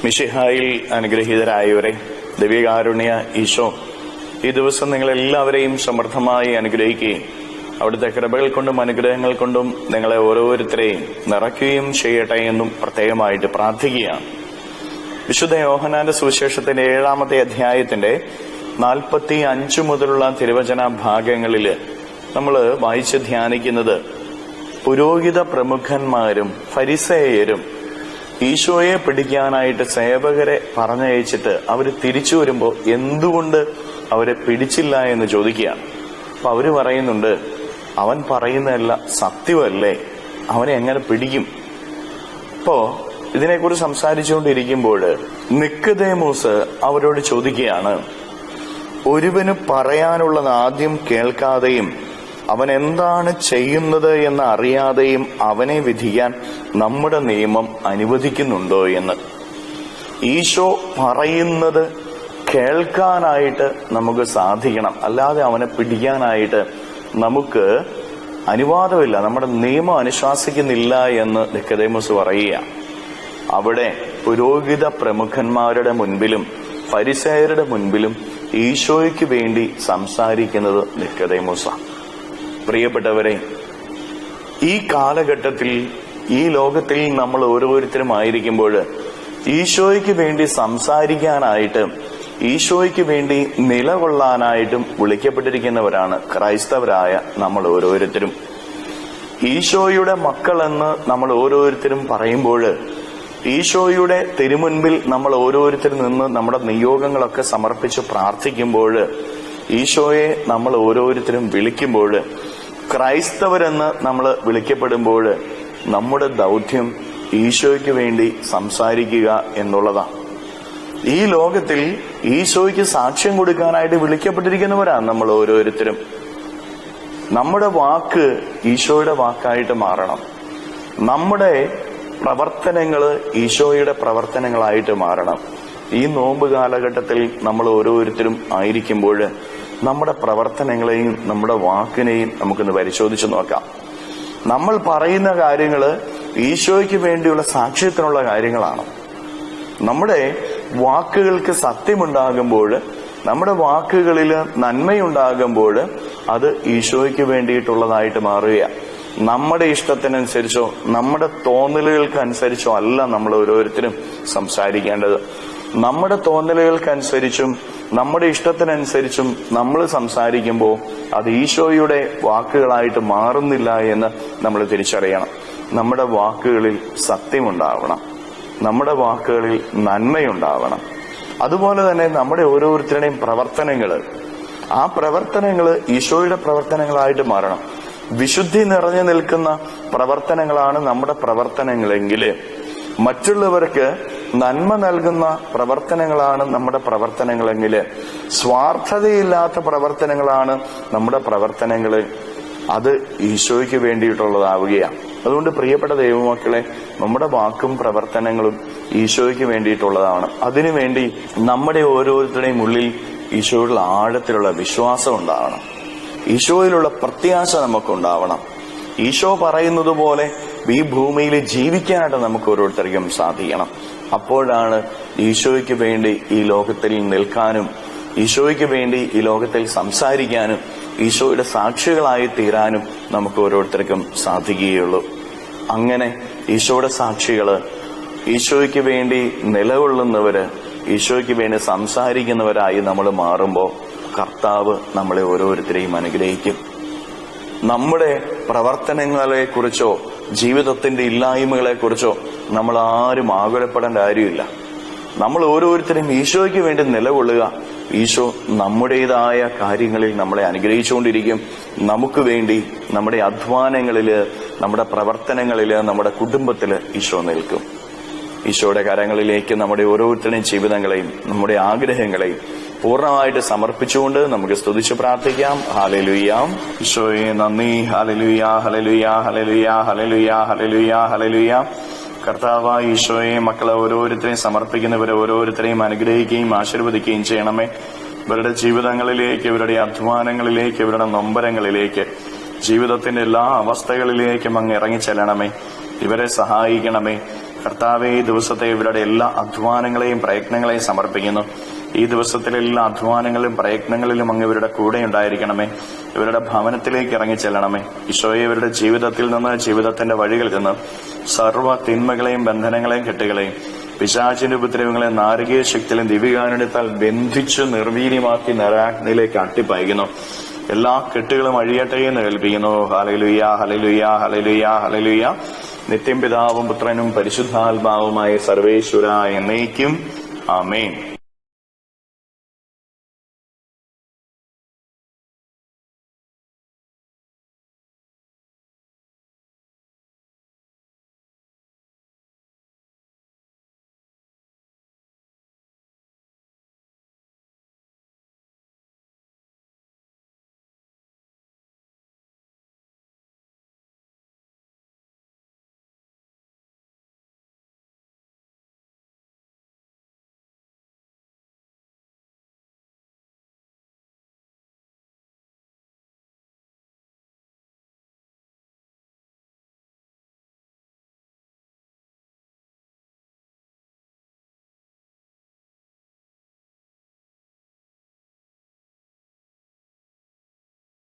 മിശിഹായിൽ അനുഗ്രഹീതരായവരെ, ദിവ്യകാരുണ്യ ഈശോ ഈ ദിവസം നിങ്ങളെല്ലാവരെയും സമൃദ്ധമായി അനുഗ്രഹിക്കുകയും അവിടുത്തെ കൃപകൾ കൊണ്ടും അനുഗ്രഹങ്ങൾ കൊണ്ടും നിങ്ങളെ ഓരോരുത്തരെയും നിറയ്ക്കുകയും ചെയ്യട്ടെ എന്നും പ്രത്യേകമായിട്ട് പ്രാർത്ഥിക്കുകയാണ്. വിശുദ്ധ യോഹന്നാന്റെ സുവിശേഷത്തിന്റെ 7-ാമത്തെ അധ്യായത്തിന്റെ 45 മുതലുള്ള തിരുവചന ഭാഗങ്ങളിൽ നമ്മൾ വായിച്ച് ധ്യാനിക്കുന്നത് പുരോഹിത പ്രമുഖന്മാരും ഫരിസേയരും ഈശോയെ പിടിക്കാനായിട്ട് സേവകരെ പറഞ്ഞയച്ചിട്ട് അവർ തിരിച്ചു വരുമ്പോൾ എന്തുകൊണ്ട് അവരെ പിടിച്ചില്ല എന്ന് ചോദിക്കുകയാണ്. അപ്പൊ അവര് പറയുന്നുണ്ട്, അവൻ പറയുന്നതല്ല സത്യമല്ലേ, അവനെ എങ്ങനെ പിടിക്കും? അപ്പോ ഇതിനെക്കുറിച്ച് സംസാരിച്ചുകൊണ്ടിരിക്കുമ്പോൾ നിക്കോദേമോസ് അവരോട് ചോദിക്കുകയാണ്, ഒരുവന് പറയാനുള്ളത് ആദ്യം കേൾക്കാതെയും അവൻ എന്താണ് ചെയ്യുന്നത് എന്ന് അറിയാതെയും അവനെ വിധിക്കാൻ നമ്മുടെ നിയമം അനുവദിക്കുന്നുണ്ടോ എന്ന്. ഈശോ പറയുന്നത് കേൾക്കാനായിട്ട് നമുക്ക് സാധിക്കണം, അല്ലാതെ അവനെ പിടിക്കാനായിട്ട് നമുക്ക് അനുവാദമില്ല, നമ്മുടെ നിയമം അനുശാസിക്കുന്നില്ല എന്ന് നിക്കോദേമോസ് പറയുക. അവിടെ പുരോഹിത പ്രമുഖന്മാരുടെ മുൻപിലും ഫരിസേയരുടെ മുൻപിലും ഈശോയ്ക്ക് വേണ്ടി സംസാരിക്കുന്നത് നിക്കോദേമോസാണ്. പ്രിയപ്പെട്ടവരെ, ഈ കാലഘട്ടത്തിൽ ഈ ലോകത്തിൽ നമ്മൾ ഓരോരുത്തരും ആയിരിക്കുമ്പോൾ ഈശോയ്ക്ക് വേണ്ടി സംസാരിക്കാനായിട്ട് ഈശോയ്ക്ക് വേണ്ടി നിലകൊള്ളാനായിട്ടും വിളിക്കപ്പെട്ടിരിക്കുന്നവരാണ് ക്രൈസ്തവരായ നമ്മൾ ഓരോരുത്തരും. ഈശോയുടെ മക്കളെന്ന് നമ്മൾ ഓരോരുത്തരും പറയുമ്പോൾ ഈശോയുടെ തിരുമുൻപിൽ നമ്മൾ ഓരോരുത്തരും നിന്ന് നമ്മുടെ നിയോഗങ്ങളൊക്കെ സമർപ്പിച്ച് പ്രാർത്ഥിക്കുമ്പോൾ ഈശോയെ നമ്മൾ ഓരോരുത്തരും വിളിക്കുമ്പോൾ ക്രൈസ്തവരെന്ന് നമ്മൾ വിളിക്കപ്പെടുമ്പോൾ നമ്മുടെ ദൗത്യം ഈശോയ്ക്ക് വേണ്ടി സംസാരിക്കുക എന്നുള്ളതാണ്. ഈ ലോകത്തിൽ ഈശോയ്ക്ക് സാക്ഷ്യം കൊടുക്കാനായിട്ട് വിളിക്കപ്പെട്ടിരിക്കുന്നവരാണ് നമ്മൾ ഓരോരുത്തരും. നമ്മുടെ വാക്ക് ഈശോയുടെ വാക്കായിട്ട് മാറണം. നമ്മുടെ പ്രവർത്തനങ്ങൾ ഈശോയുടെ പ്രവർത്തനങ്ങളായിട്ട് മാറണം. ഈ നോമ്പ് കാലഘട്ടത്തിൽ നമ്മൾ ഓരോരുത്തരും ആയിരിക്കുമ്പോൾ നമ്മുടെ പ്രവർത്തനങ്ങളെയും നമ്മുടെ വാക്കിനെയും നമുക്കൊന്ന് പരിശോധിച്ച് നോക്കാം. നമ്മൾ പറയുന്ന കാര്യങ്ങൾ ഈശോയ്ക്ക് വേണ്ടിയുള്ള സാക്ഷ്യത്തിനുള്ള കാര്യങ്ങളാണ്. നമ്മുടെ വാക്കുകൾക്ക് സത്യമുണ്ടാകുമ്പോൾ, നമ്മുടെ വാക്കുകളിൽ നന്മയുണ്ടാകുമ്പോൾ അത് ഈശോയ്ക്ക് വേണ്ടിയിട്ടുള്ളതായിട്ട് മാറുകയാണ്. നമ്മുടെ ഇഷ്ടത്തിനനുസരിച്ചോ നമ്മുടെ തോന്നലുകൾക്കനുസരിച്ചോ അല്ല നമ്മൾ ഓരോരുത്തരും സംസാരിക്കേണ്ടത്. നമ്മുടെ തോന്നലുകൾക്കനുസരിച്ചും നമ്മുടെ ഇഷ്ടത്തിനനുസരിച്ചും നമ്മൾ സംസാരിക്കുമ്പോൾ അത് ഈശോയുടെ വാക്കുകളായിട്ട് മാറുന്നില്ല എന്ന് നമ്മൾ തിരിച്ചറിയണം. നമ്മുടെ വാക്കുകളിൽ സത്യമുണ്ടാവണം, നമ്മുടെ വാക്കുകളിൽ നന്മയുണ്ടാവണം. അതുപോലെ തന്നെ നമ്മുടെ ഓരോരുത്തരുടെയും പ്രവർത്തനങ്ങൾ, ആ പ്രവർത്തനങ്ങൾ ഈശോയുടെ പ്രവർത്തനങ്ങളായിട്ട് മാറണം. വിശുദ്ധി നിറഞ്ഞു നിൽക്കുന്ന പ്രവർത്തനങ്ങളാണ് നമ്മുടെ പ്രവർത്തനങ്ങളെങ്കിൽ മറ്റുള്ളവർക്ക് നന്മ നൽകുന്ന പ്രവർത്തനങ്ങളാണ് നമ്മുടെ പ്രവർത്തനങ്ങളെങ്കിൽ, സ്വാർത്ഥതയില്ലാത്ത പ്രവർത്തനങ്ങളാണ് നമ്മുടെ പ്രവർത്തനങ്ങൾ, അത് ഈശോയ്ക്ക് വേണ്ടിയിട്ടുള്ളതാവുകയാണ്. അതുകൊണ്ട് പ്രിയപ്പെട്ട ദൈവമക്കളെ, നമ്മുടെ വാക്കും പ്രവർത്തനങ്ങളും ഈശോയ്ക്ക് വേണ്ടിയിട്ടുള്ളതാണ്. അതിനുവേണ്ടി നമ്മുടെ ഓരോരുത്തരുടെയും ഉള്ളിൽ ഈശോയുള്ള ആഴത്തിലുള്ള വിശ്വാസം ഉണ്ടാവണം, ഈശോയിലുള്ള പ്രത്യാശ നമുക്കുണ്ടാവണം. ഈശോ പറയുന്നത് പോലെ ഈ ഭൂമിയിൽ ജീവിക്കാനായിട്ട് നമുക്ക് ഓരോരുത്തർക്കും സാധിക്കണം. അപ്പോഴാണ് ഈശോയ്ക്ക് വേണ്ടി ഈ ലോകത്തിൽ നിൽക്കാനും ഈശോയ്ക്ക് വേണ്ടി ഈ ലോകത്തിൽ സംസാരിക്കാനും ഈശോയുടെ സാക്ഷികളായി തീരാനും നമുക്ക് ഓരോരുത്തർക്കും സാധിക്കുകയുള്ളൂ. അങ്ങനെ ഈശോയുടെ സാക്ഷികള്, ഈശോയ്ക്ക് വേണ്ടി നിലകൊള്ളുന്നവര്, ഈശോയ്ക്ക് വേണ്ടി സംസാരിക്കുന്നവരായി നമ്മൾ മാറുമ്പോൾ കർത്താവ് നമ്മളെ ഓരോരുത്തരെയും അനുഗ്രഹിക്കും. നമ്മുടെ പ്രവർത്തനങ്ങളെ കുറിച്ചോ ജീവിതത്തിന്റെ ഇല്ലായ്മകളെ കുറിച്ചോ നമ്മൾ ആരും ആകുലപ്പെടേണ്ട കാര്യമില്ല. നമ്മൾ ഓരോരുത്തരും ഈശോയ്ക്ക് വേണ്ടി നിലകൊള്ളുക. ഈശോ നമ്മുടേതായ കാര്യങ്ങളിൽ നമ്മളെ അനുഗ്രഹിച്ചുകൊണ്ടിരിക്കും. നമുക്ക് വേണ്ടി നമ്മുടെ അധ്വാനങ്ങളില്, നമ്മുടെ പ്രവർത്തനങ്ങളില്, നമ്മുടെ കുടുംബത്തില് ഈശോ നിൽക്കും. ഈശോയുടെ കരങ്ങളിലേക്ക് നമ്മുടെ ഓരോരുത്തരുടെയും ജീവിതങ്ങളെയും നമ്മുടെ ആഗ്രഹങ്ങളെയും പൂർണ്ണമായിട്ട് സമർപ്പിച്ചുകൊണ്ട് നമുക്ക് സ്തുതിച്ച് പ്രാർത്ഥിക്കാം. ഹല്ലേലൂയ. ഈശോയെ നന്ദി. Hallelujah, hallelujah, hallelujah, hallelujah, hallelujah, hallelujah. കർത്താവായ ഈശോയെ, മക്കളെ ഓരോരുത്തരെയും സമർപ്പിക്കുന്നവരെ ഓരോരുത്തരെയും അനുഗ്രഹിക്കുകയും ആശീർവദിക്കുകയും ചെയ്യണമേ. ഇവരുടെ ജീവിതങ്ങളിലേക്ക്, ഇവരുടെ അധ്വാനങ്ങളിലേക്ക്, ഇവരുടെ നൊമ്പരങ്ങളിലേക്ക്, ജീവിതത്തിന്റെ എല്ലാ അവസ്ഥകളിലേക്കും അങ്ങ് ഇറങ്ങിച്ചെല്ലണമേ. ഇവരെ സഹായിക്കണമേ. കർത്താവെ, ഈ ദിവസത്തെ ഇവരുടെ എല്ലാ അധ്വാനങ്ങളെയും പ്രയത്നങ്ങളെയും സമർപ്പിക്കുന്നു. ഈ ദിവസത്തിലെ എല്ലാ അധ്വാനങ്ങളിലും പ്രയത്നങ്ങളിലും അങ്ങ് ഇവരുടെ കൂടെ ഉണ്ടായിരിക്കണമേ. ഇവരുടെ ഭവനത്തിലേക്ക് ഇറങ്ങി ചെല്ലണമേ. ഈശോയെ, ഇവരുടെ ജീവിതത്തിൽ നിന്ന്, ജീവിതത്തിന്റെ വഴികളിൽ നിന്ന് സർവ്വ തിന്മകളെയും ബന്ധനങ്ങളെയും കെട്ടുകളെയും പിശാചിന്റെ ഉപദ്രവങ്ങളെയും നാരകീയ ശക്തിയിലും ദിവ്യകാരുണ്യത്താൽ ബന്ധിച്ചു നിർവീര്യമാക്കി നരാഗ്നിയിലേക്ക് അട്ടിപ്പായിക്കുന്നു. എല്ലാ കെട്ടുകളും അഴിയട്ടെ എന്ന് കേൾപ്പിക്കുന്നു. Hallelujah, hallelujah, hallelujah, hallelujah. നിത്യം പിതാവും പുത്രനും പരിശുദ്ധാത്മാവുമായ സർവേശ്വര എന്നേക്കും ആമേൻ.